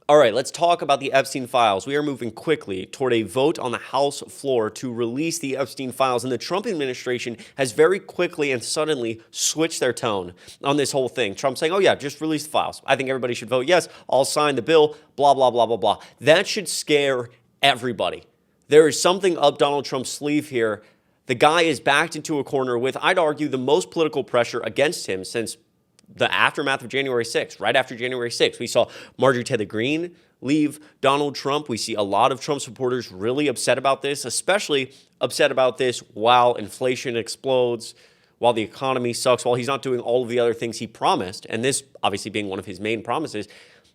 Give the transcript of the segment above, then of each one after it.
All right, let's talk about the Epstein files. We are moving quickly toward a vote on the House floor to release the Epstein files, and the Trump administration has very quickly and suddenly switched their tone on this whole thing. Trump saying, oh yeah, just release the files. I think everybody should vote yes. I'll sign the bill, blah, blah, blah, blah, blah. That should scare everybody. There is something up Donald Trump's sleeve here. The guy is backed into a corner with, I'd argue, the most political pressure against him since the aftermath of January 6th. Right after January 6th, we saw Marjorie Taylor Greene leave Donald Trump. We see a lot of Trump supporters really upset about this, especially upset about this while inflation explodes, while the economy sucks, while he's not doing all of the other things he promised, and this obviously being one of his main promises.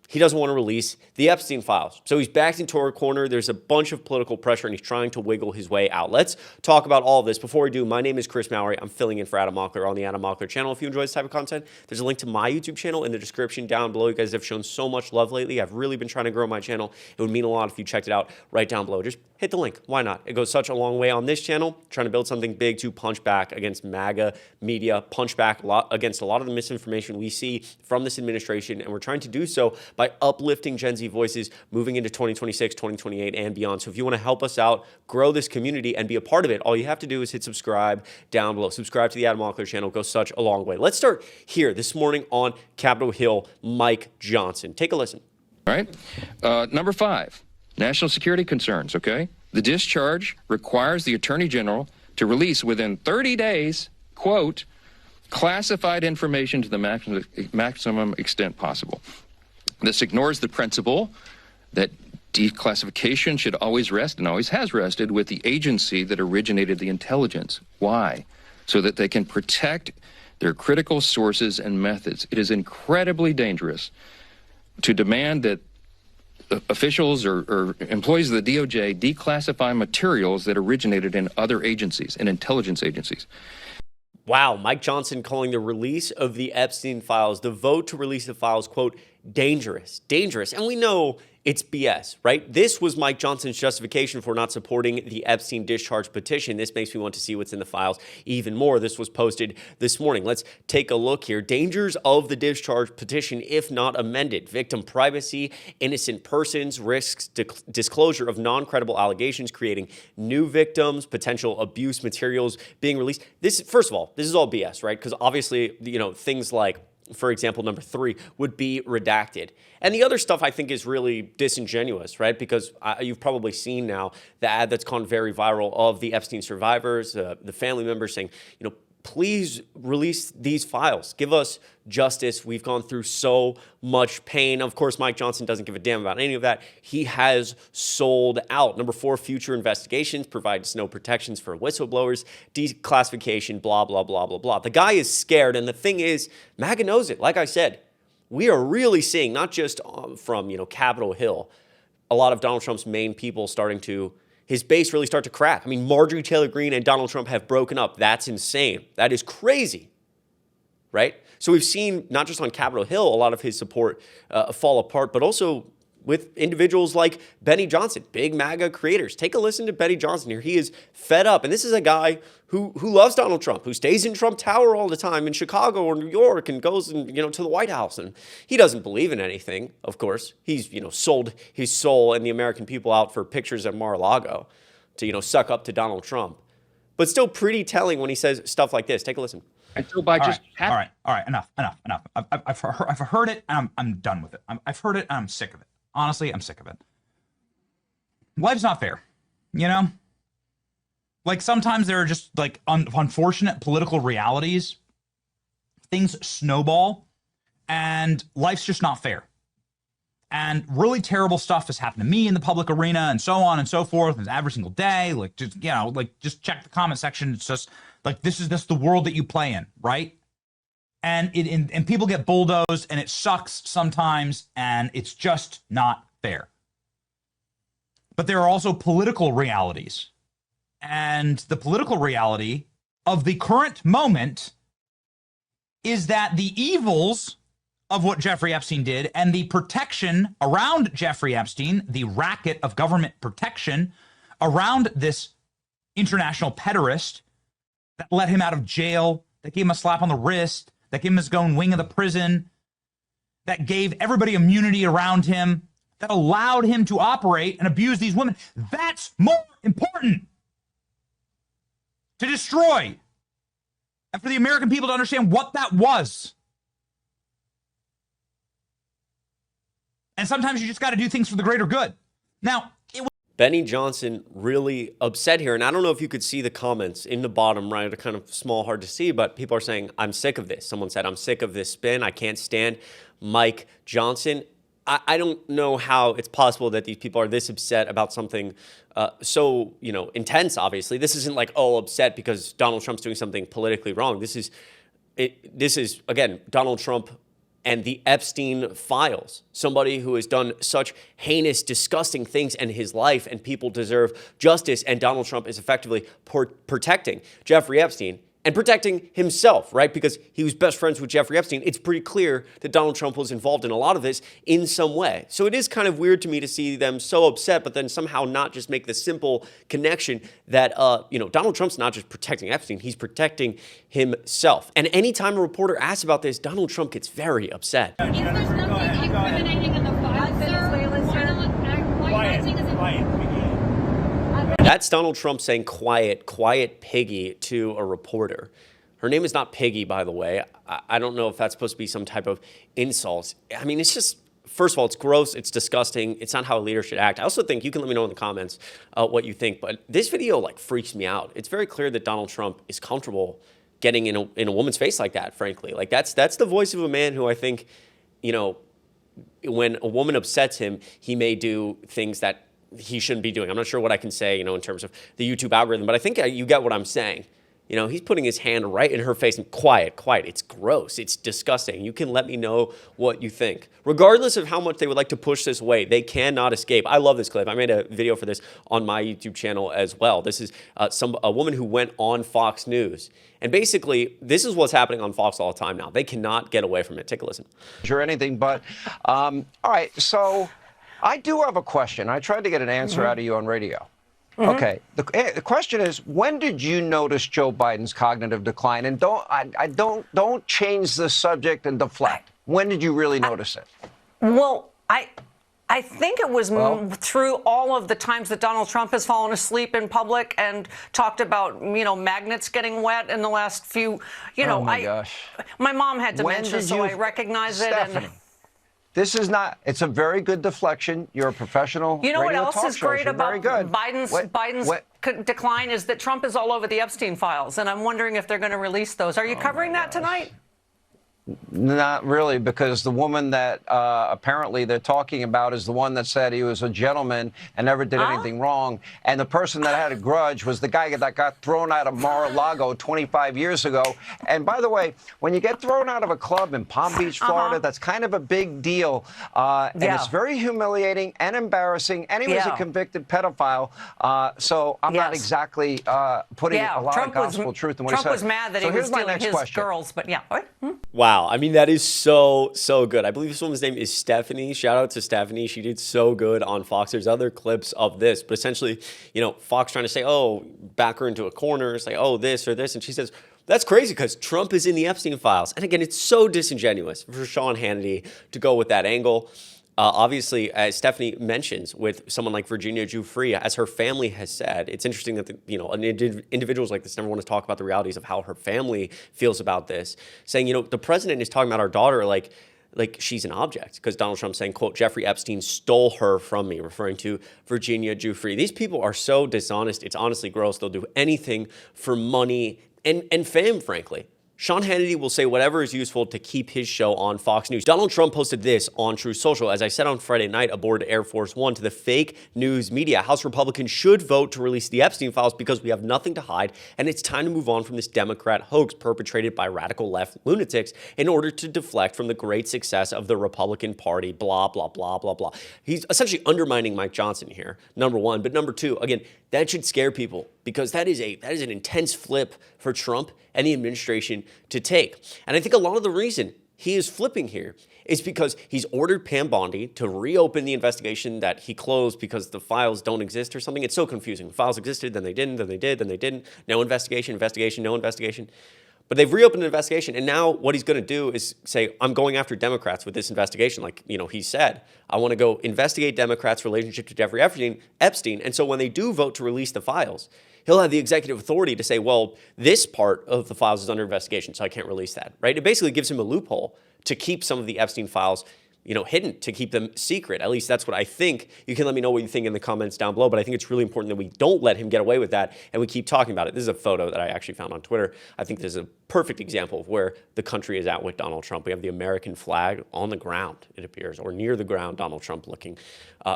He doesn't want to release the Epstein files. So he's backed into a corner. There's a bunch of political pressure, and he's trying to wiggle his way out. Let's talk about all of this. Before we do, my name is Chris Mallory. I'm filling in for Adam Mockler on the Adam Mockler channel. If you enjoy this type of content, there's a link to my YouTube channel in the description down below. You guys have shown so much love lately. I've really been trying to grow my channel. It would mean a lot if you checked it out right down below. Just hit the link. Why not? It goes such a long way on this channel, trying to build something big to punch back against MAGA media, punch back against a lot of the misinformation we see from this administration, and we're trying to do so by uplifting Gen Z voices moving into 2026, 2028, and beyond. So if you want to help us out, grow this community, and be a part of it, all you have to do is hit subscribe down below. Subscribe to the Adam Mockler channel. It goes such a long way. Let's start here this morning on Capitol Hill, Mike Johnson. Take a listen. All right. Number 5, national security concerns, okay? The discharge requires the Attorney General to release within 30 days, quote, classified information to the maximum extent possible. This ignores the principle that declassification should always rest, and always has rested, with the agency that originated the intelligence. Why? So that they can protect their critical sources and methods. It is incredibly dangerous to demand that officials or employees of the DOJ declassify materials that originated in other agencies, in intelligence agencies. Wow, Mike Johnson calling the release of the Epstein files, the vote to release the files, quote, dangerous. And we know it's BS, right? This was Mike Johnson's justification for not supporting the Epstein discharge petition. This makes me want to see what's in the files even more. This was posted this morning. Let's take a look here. Dangers of the discharge petition, if not amended: victim privacy, innocent persons, risks disclosure of non-credible allegations, creating new victims, potential abuse materials being released. This, first of all, this is all BS, right? Because obviously, things like, for example, number 3 would be redacted. And the other stuff I think is really disingenuous, right? Because you've probably seen now the ad that's gone very viral of the Epstein survivors, the family members saying, please release these files. Give us justice. We've gone through so much pain. Of course, Mike Johnson doesn't give a damn about any of that. He has sold out. Number 4, future investigations provides no protections for whistleblowers, declassification, blah, blah, blah, blah, blah. The guy is scared, and the thing is, MAGA knows it. Like I said, we are really seeing, not just from, Capitol Hill, a lot of Donald Trump's main people starting to, his base really start to crack. I mean, Marjorie Taylor Greene and Donald Trump have broken up. That's insane. That is crazy, right? So we've seen, not just on Capitol Hill, a lot of his support fall apart, but also with individuals like Benny Johnson, big MAGA creators. Take a listen to Benny Johnson here. He is fed up. And this is a guy who loves Donald Trump, who stays in Trump Tower all the time in Chicago or New York and goes to the White House. And he doesn't believe in anything, of course. He's, sold his soul and the American people out for pictures at Mar-a-Lago to, suck up to Donald Trump. But still pretty telling when he says stuff like this. Take a listen. And so by all right, enough. I've heard it, and I'm done with it. I've heard it, and I'm sick of it. Honestly, I'm sick of it. Life's not fair, Like, sometimes there are just, like, unfortunate political realities. Things snowball, and life's just not fair. And really terrible stuff has happened to me in the public arena, and so on and so forth, and every single day. Like, just check the comment section. It's just, like, this is the world that you play in, right? And and people get bulldozed, and it sucks sometimes, and it's just not fair. But there are also political realities. And the political reality of the current moment is that the evils of what Jeffrey Epstein did and the protection around Jeffrey Epstein, the racket of government protection around this international pederast that let him out of jail, that gave him a slap on the wrist, that gave him his own wing of the prison, that gave everybody immunity around him, that allowed him to operate and abuse these women. That's more important to destroy and for the American people to understand what that was. And sometimes you just got to do things for the greater good. Now, Benny Johnson really upset here. And I don't know if you could see the comments in the bottom right. They're kind of small, hard to see, but people are saying, I'm sick of this. Someone said, I'm sick of this spin. I can't stand Mike Johnson. I don't know how it's possible that these people are this upset about something so, intense, obviously. This isn't like, upset because Donald Trump's doing something politically wrong. This is, again, Donald Trump and the Epstein files, somebody who has done such heinous, disgusting things in his life, and people deserve justice, and Donald Trump is effectively protecting Jeffrey Epstein and protecting himself, right? Because he was best friends with Jeffrey Epstein. It's pretty clear that Donald Trump was involved in a lot of this in some way. So it is kind of weird to me to see them so upset, but then somehow not just make the simple connection that, Donald Trump's not just protecting Epstein, he's protecting himself. And anytime a reporter asks about this, Donald Trump gets very upset. If there's nothing incriminating in the file, That's Donald Trump saying quiet piggy to a reporter. Her name is not Piggy, by the way. I don't know if that's supposed to be some type of insult. I mean, it's just, first of all, it's gross. It's disgusting. It's not how a leader should act. I also think you can let me know in the comments what you think. But this video freaks me out. It's very clear that Donald Trump is comfortable getting in a woman's face like that, frankly. Like that's the voice of a man who I think, when a woman upsets him, he may do things that he shouldn't be doing. I'm not sure what I can say, in terms of the YouTube algorithm, but I think you get what I'm saying. He's putting his hand right in her face and quiet. It's gross. It's disgusting. You can let me know what you think. Regardless of how much they would like to push this away, they cannot escape. I love this clip. I made a video for this on my YouTube channel as well. This is a woman who went on Fox News. And basically, this is what's happening on Fox all the time now. They cannot get away from it. Take a listen. Or anything, but all right, so I do have a question. I tried to get an answer out of you on radio. Okay. The question is, when did you notice Joe Biden's cognitive decline? And don't change the subject and deflect. When did you really notice it? Well, I think it was through all of the times that Donald Trump has fallen asleep in public and talked about, magnets getting wet in the last few, oh my gosh. My mom had dementia, so I recognize it. Stephanie, this is not, it's a very good deflection. You're a professional. You know what radio else talk is shows. great You're about Biden's decline is that Trump is all over the Epstein files, and I'm wondering if they're going to release those. Are you covering that tonight? Not really, because the woman that apparently they're talking about is the one that said he was a gentleman and never did anything wrong. And the person that had a grudge was the guy that got thrown out of Mar-a-Lago 25 years ago. And by the way, when you get thrown out of a club in Palm Beach, Florida, that's kind of a big deal. And it's very humiliating and embarrassing. And he was a convicted pedophile. So I'm not exactly putting a lot of gospel truth in what he said. Trump was mad that he was stealing his girls, but Wow. I mean, that is so good. I believe this woman's name is Stephanie. Shout out to Stephanie. She did so good on Fox. There's other clips of this, but essentially, Fox trying to say, back her into a corner, say, this or this. And she says, that's crazy because Trump is in the Epstein files. And again, it's so disingenuous for Sean Hannity to go with that angle. Obviously, as Stephanie mentions, with someone like Virginia Giuffre, as her family has said, it's interesting that individuals like this never want to talk about the realities of how her family feels about this, saying, the president is talking about our daughter like she's an object, because Donald Trump's saying, quote, Jeffrey Epstein stole her from me, referring to Virginia Giuffre. These people are so dishonest. It's honestly gross. They'll do anything for money and fame, frankly. Sean Hannity will say whatever is useful to keep his show on Fox News. Donald Trump posted this on Truth Social. As I said on Friday night aboard Air Force One to the fake news media, House Republicans should vote to release the Epstein files because we have nothing to hide, and it's time to move on from this Democrat hoax perpetrated by radical left lunatics in order to deflect from the great success of the Republican Party, blah, blah, blah, blah, blah. He's essentially undermining Mike Johnson here, number one. But number two, again, that should scare people, because that is an intense flip for Trump and the administration to take. And I think a lot of the reason he is flipping here is because he's ordered Pam Bondi to reopen the investigation that he closed because the files don't exist or something. It's so confusing. The files existed, then they didn't, then they did, then they didn't. No investigation, no investigation. But they've reopened an investigation, and now what he's going to do is say, I'm going after Democrats with this investigation. Like, he said, I want to go investigate Democrats' relationship to Jeffrey Epstein. And so when they do vote to release the files, he'll have the executive authority to say, well, this part of the files is under investigation, so I can't release that, right? It basically gives him a loophole to keep some of the Epstein files hidden, to keep them secret. At least that's what I think. You can let me know what you think in the comments down below, but I think it's really important that we don't let him get away with that and we keep talking about it. This is a photo that I actually found on Twitter. I think this is a perfect example of where the country is at with Donald Trump. We have the American flag on the ground, it appears, or near the ground, Donald Trump looking,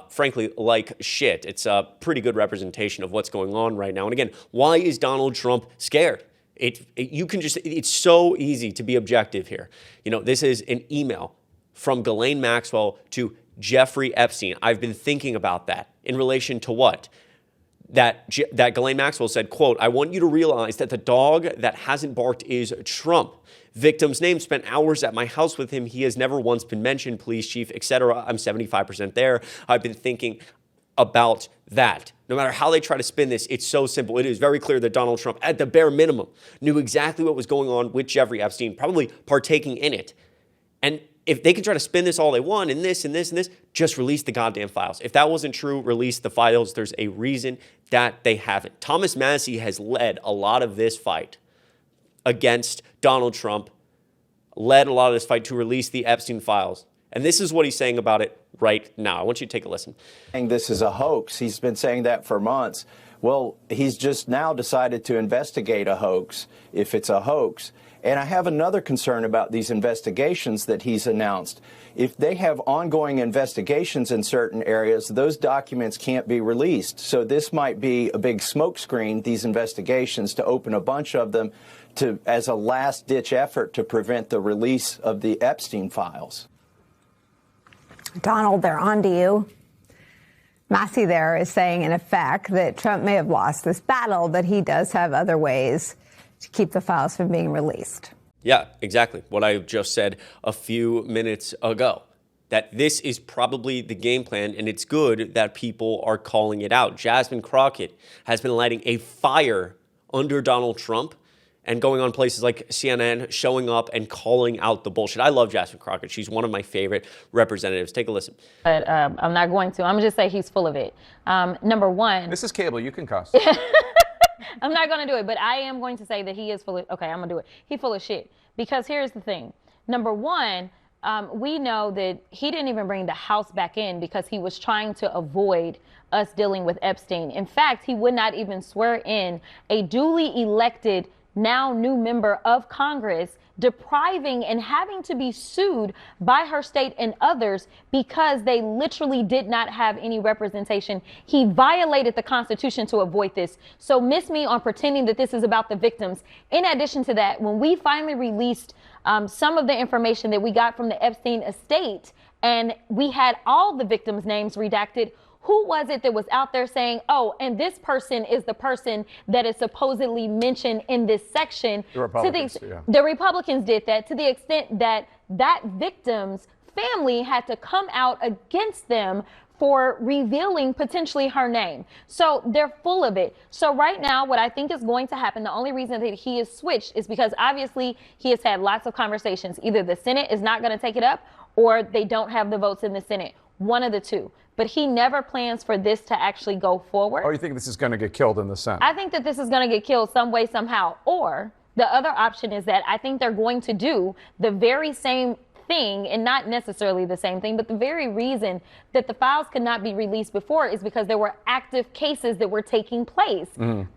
frankly, like shit. It's a pretty good representation of what's going on right now. And again, why is Donald Trump scared? It's so easy to be objective here. This is an email from Ghislaine Maxwell to Jeffrey Epstein. I've been thinking about that in relation to what? That Ghislaine Maxwell said, quote, I want you to realize that the dog that hasn't barked is Trump. Victim's name, spent hours at my house with him. He has never once been mentioned, police chief, etc. I'm 75% there. I've been thinking about that. No matter how they try to spin this, it's so simple. It is very clear that Donald Trump, at the bare minimum, knew exactly what was going on with Jeffrey Epstein, probably partaking in it. And if they can try to spin this all they want, and this, and this, and this, just release the goddamn files. If that wasn't true, release the files. There's a reason that they haven't. Thomas Massie has led a lot of this fight against Donald Trump, led a lot of this fight to release the Epstein files. And this is what he's saying about it right now. I want you to take a listen. This is a hoax. He's been saying that for months. Well, he's just now decided to investigate a hoax, if it's a hoax. And I have another concern about these investigations that he's announced. If they have ongoing investigations in certain areas, those documents can't be released. So this might be a big smokescreen, these investigations, to open a bunch of them as a last-ditch effort to prevent the release of the Epstein files. Donald, they're on to you. Massie there is saying, in effect, that Trump may have lost this battle, but he does have other ways to keep the files from being released. Yeah, exactly. What I just said a few minutes ago, that this is probably the game plan, and it's good that people are calling it out. Jasmine Crockett has been lighting a fire under Donald Trump and going on places like CNN, showing up and calling out the bullshit. I love Jasmine Crockett. She's one of my favorite representatives. Take a listen. But I'm not going to. I'm going to just say he's full of it. Number one. This is cable. You can cuss. I'm not going to do it, but I am going to say that he is full of, okay, I'm going to do it. He's full of shit. Because here's the thing. Number one, we know that he didn't even bring the House back in because he was trying to avoid us dealing with Epstein. In fact, he would not even swear in a duly elected, now new member of Congress, depriving and having to be sued by her state and others because they literally did not have any representation. He violated the Constitution to avoid this. So miss me on pretending that this is about the victims. In addition to that, when we finally released some of the information that we got from the Epstein estate and we had all the victims' names redacted, who was it that was out there saying, oh, and this person is the person that is supposedly mentioned in this section? The Republicans, The Republicans did that to the extent that that victim's family had to come out against them for revealing potentially her name. So they're full of it. So right now, what I think is going to happen, the only reason that he is switched is because obviously he has had lots of conversations. Either the Senate is not going to take it up or they don't have the votes in the Senate. One of the two. But he never plans for this to actually go forward. Or you think this is going to get killed in the Senate? I think that this is going to get killed some way, somehow. Or the other option is that I think they're going to do the very same thing, and not necessarily the same thing, but the very reason that the files could not be released before is because there were active cases that were taking place.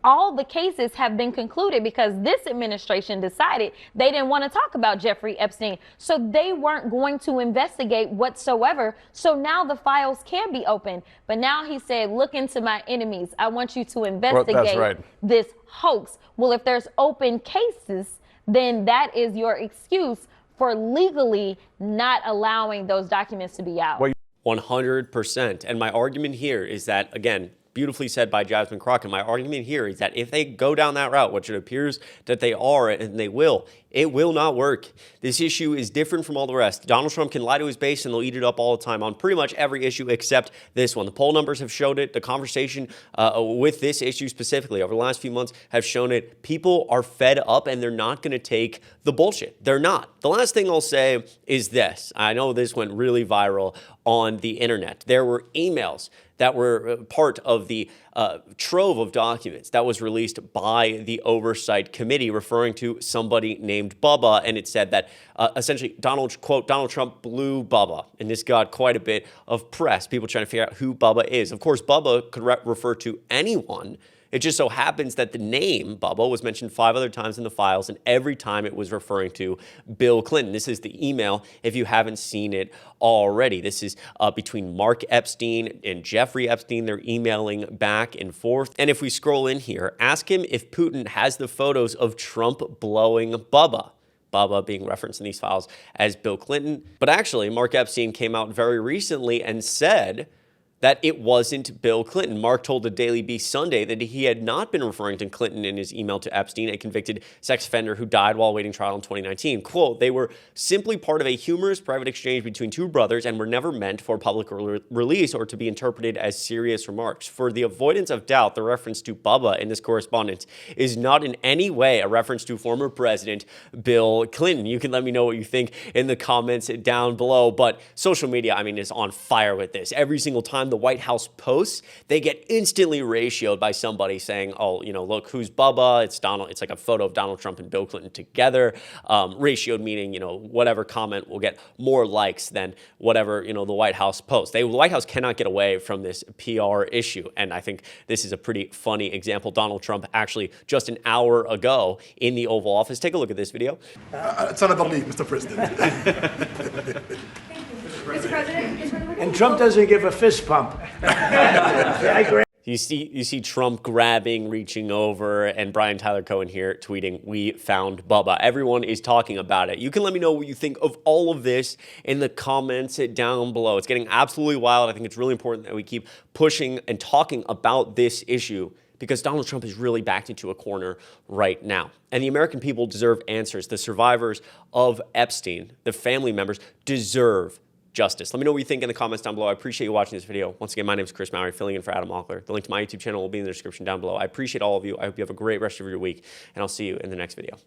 All the cases have been concluded because this administration decided they didn't want to talk about Jeffrey Epstein. So they weren't going to investigate whatsoever. So now the files can be opened. But now he said, look into my enemies. I want you to investigate this hoax. Well, if there's open cases, then that is your excuse for legally not allowing those documents to be out. 100%. And my argument here is that, again, beautifully said by Jasmine Crockett. My argument here is that if they go down that route, which it appears that they are, and they will, it will not work. This issue is different from all the rest. Donald Trump can lie to his base and they'll eat it up all the time on pretty much every issue except this one. The poll numbers have showed it. The conversation with this issue specifically over the last few months have shown it. People are fed up and they're not going to take the bullshit. They're not. The last thing I'll say is this. I know this went really viral on the internet. There were emails that were part of the trove of documents that was released by the Oversight Committee referring to somebody named Bubba, and it said that essentially quote, Donald Trump blew Bubba, and this got quite a bit of press, people trying to figure out who Bubba is. Of course, Bubba could refer to anyone. It just so happens that the name Bubba was mentioned 5 other times in the files, and every time it was referring to Bill Clinton. This is the email if you haven't seen it already. This is between Mark Epstein and Jeffrey Epstein. They're emailing back and forth. And if we scroll in here, ask him if Putin has the photos of Trump blowing Bubba. Bubba being referenced in these files as Bill Clinton. But actually, Mark Epstein came out very recently and said that it wasn't Bill Clinton. Mark told the Daily Beast Sunday that he had not been referring to Clinton in his email to Epstein, a convicted sex offender who died while awaiting trial in 2019. Quote, they were simply part of a humorous private exchange between 2 brothers and were never meant for public release or to be interpreted as serious remarks. For the avoidance of doubt, the reference to Bubba in this correspondence is not in any way a reference to former President Bill Clinton. You can let me know what you think in the comments down below, but social media, I mean, is on fire with this. Every single time the White House posts, they get instantly ratioed by somebody saying, oh, you know, look, who's Bubba? It's Donald. It's like a photo of Donald Trump and Bill Clinton together. Ratioed meaning, you know, whatever comment will get more likes than whatever, you know, the White House posts. The White House cannot get away from this PR issue. And I think this is a pretty funny example. Donald Trump actually just an hour ago in the Oval Office. Take a look at this video. It's another league, Mr. President. Mr. President. And Trump doesn't give a fist pump. I agree. You see Trump grabbing, reaching over, and Brian Tyler Cohen here tweeting, "We found Bubba." Everyone is talking about it. You can let me know what you think of all of this in the comments down below. It's getting absolutely wild. I think it's really important that we keep pushing and talking about this issue because Donald Trump is really backed into a corner right now. And the American people deserve answers. The survivors of Epstein, the family members, deserve justice. Let me know what you think in the comments down below. I appreciate you watching this video. Once again, my name is Chris Mowry, filling in for Adam Mockler. The link to my YouTube channel will be in the description down below. I appreciate all of you. I hope you have a great rest of your week, and I'll see you in the next video.